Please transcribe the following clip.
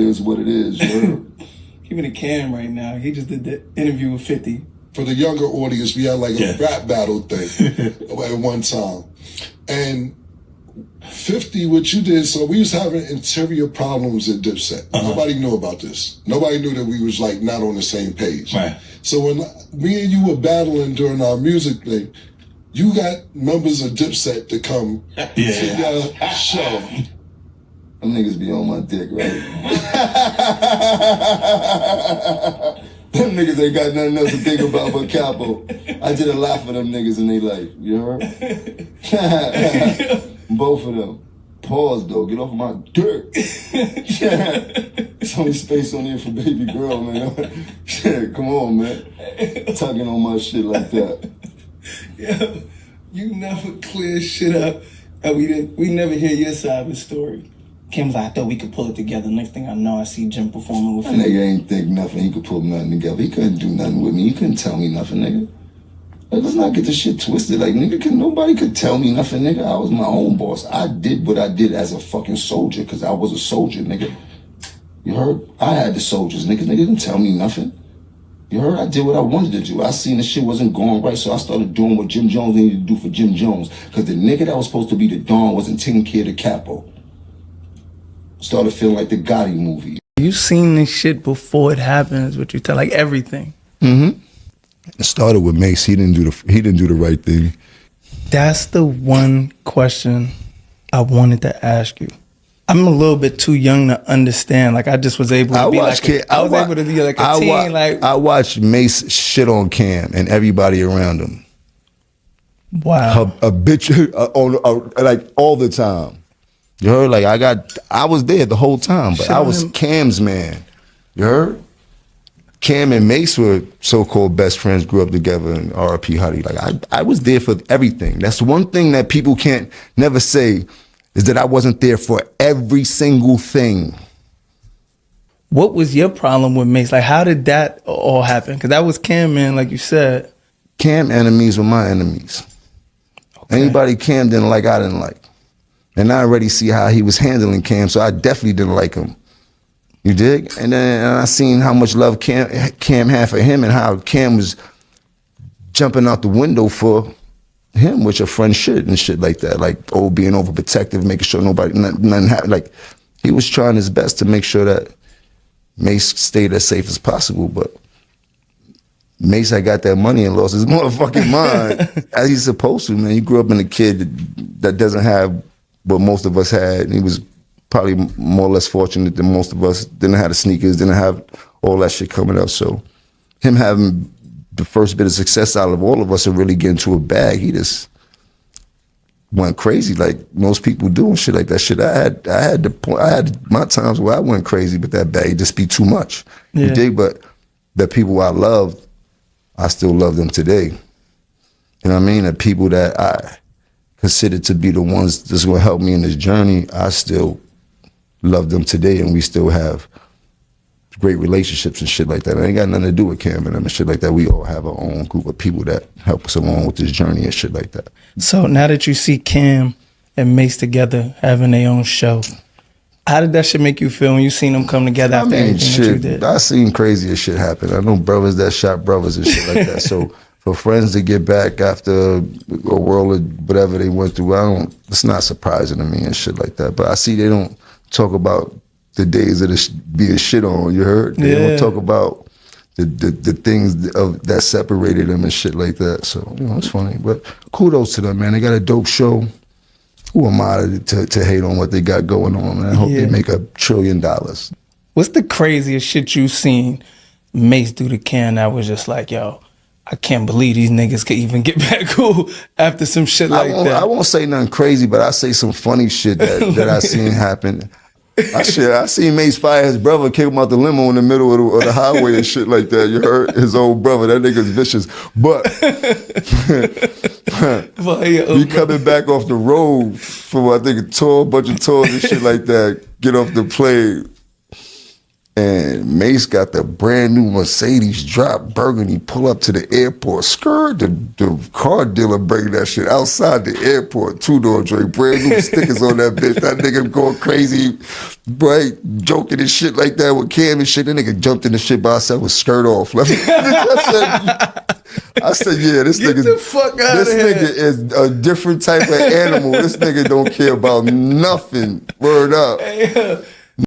is what it is. Keeping it Cam right now. He just did the interview with 50. For the younger audience, we had like a rap battle thing at one time. And 50, what you did, so we was having interior problems at Dipset. Nobody knew about this. Nobody knew that we was like not on the same page. Right. So when me and you were battling during our music thing, you got members of Dipset to come to your show. Them niggas be on my dick, right? Them niggas ain't got nothing else to think about but Capo. I did a lot for them niggas in their life, you heard? Both of them. Pause though, get off my dick. There's only space on here for baby girl, man. Come on, man. Tugging on my shit like that. Yeah, you never clear shit up, and we never hear your side of the story. Kim's like, I thought we could pull it together. Next thing I know, I see Jim performing with That nigga ain't think nothing. He could pull nothing together. He couldn't do nothing with me. He couldn't tell me nothing, nigga. Like, let's not get this shit twisted. Like, nigga, nobody could tell me nothing, nigga. I was my own boss. I did what I did as a fucking soldier, because I was a soldier, nigga. You heard? I had the soldiers, nigga. Nigga didn't tell me nothing. You heard? I did what I wanted to do. I seen the shit wasn't going right, so I started doing what Jim Jones needed to do for Jim Jones. Because the nigga that was supposed to be the Don wasn't taking care of the Capo. Started feeling like the Gotti movie. You seen this shit before it happened, is what you tell, like everything. Mm-hmm. It started with Mase. He didn't do the right thing. That's the one question I wanted to ask you. I'm a little bit too young to understand. Like, I just was able to be like a teen. I watched Mase shit on Cam and everybody around him. Wow. A bitch like all the time. You heard? Like, I was there the whole time, but I was Cam's man. You heard? Cam and Mase were so-called best friends, grew up together, and R.I.P. Huddy. Like, I was there for everything. That's one thing that people can't never say, is that I wasn't there for every single thing. What was your problem with Mase? Like, how did that all happen? Because that was Cam, man, like you said. Cam enemies were my enemies. Okay. Anybody Cam didn't like, I didn't like. And I already see how he was handling Cam, so I definitely didn't like him. You dig? And then I seen how much love Cam had for him, and how Cam was jumping out the window for him, which a friend should, and shit like that. Like, being overprotective, making sure nothing happened. Like, he was trying his best to make sure that Mase stayed as safe as possible, but Mase had got that money and lost his motherfucking mind, as he's supposed to, man. He grew up in a kid that doesn't have what most of us had. And he was probably more or less fortunate than most of us. Didn't have the sneakers, didn't have all that shit coming up. So him having the first bit of success out of all of us and really getting to a bag, he just went crazy like most people do and shit like that. Shit, I had my times where I went crazy with that bag. It just be too much. Yeah. You dig? But the people I loved, I still love them today. You know what I mean? The people that I considered to be the ones that's gonna help me in this journey, I still love them today, and we still have great relationships and shit like that. It ain't got nothing to do with Cam and them and shit like that. We all have our own group of people that help us along with this journey and shit like that. So now that you see Cam and Mase together having their own show, how did that shit make you feel when you seen them come together after everything that you did? I seen crazier shit happen. I know brothers that shot brothers and shit like that. So for friends to get back after a world of whatever they went through, it's not surprising to me and shit like that. But I see they don't talk about the days of being shit on, you heard? They don't talk about the things that separated them and shit like that. So, you know, it's funny. But kudos to them, man. They got a dope show. Who am I to hate on what they got going on, man? I hope they make $1 trillion. What's the craziest shit you seen Mase do to Cam that was just like, yo, I can't believe these niggas could even get back cool after some shit like that? I won't say nothing crazy, but I say some funny shit that I seen happen. I seen Mase fire his brother, kick him out the limo in the middle of the highway and shit like that. You heard? His old brother. That nigga's vicious. But he coming back off the road for, I think, a bunch of tours and shit like that. Get off the plane. And Mase got the brand new Mercedes drop burgundy, pull up to the airport. Skirt, the car dealer bringing that shit outside the airport. 2-door Drake, brand new stickers on that bitch. That nigga going crazy, right? Joking and shit like that with Cam and shit. That nigga jumped in the shit by himself with skirt off. I said, yeah, this nigga is a different type of animal. This nigga don't care about nothing. Word up. Hey,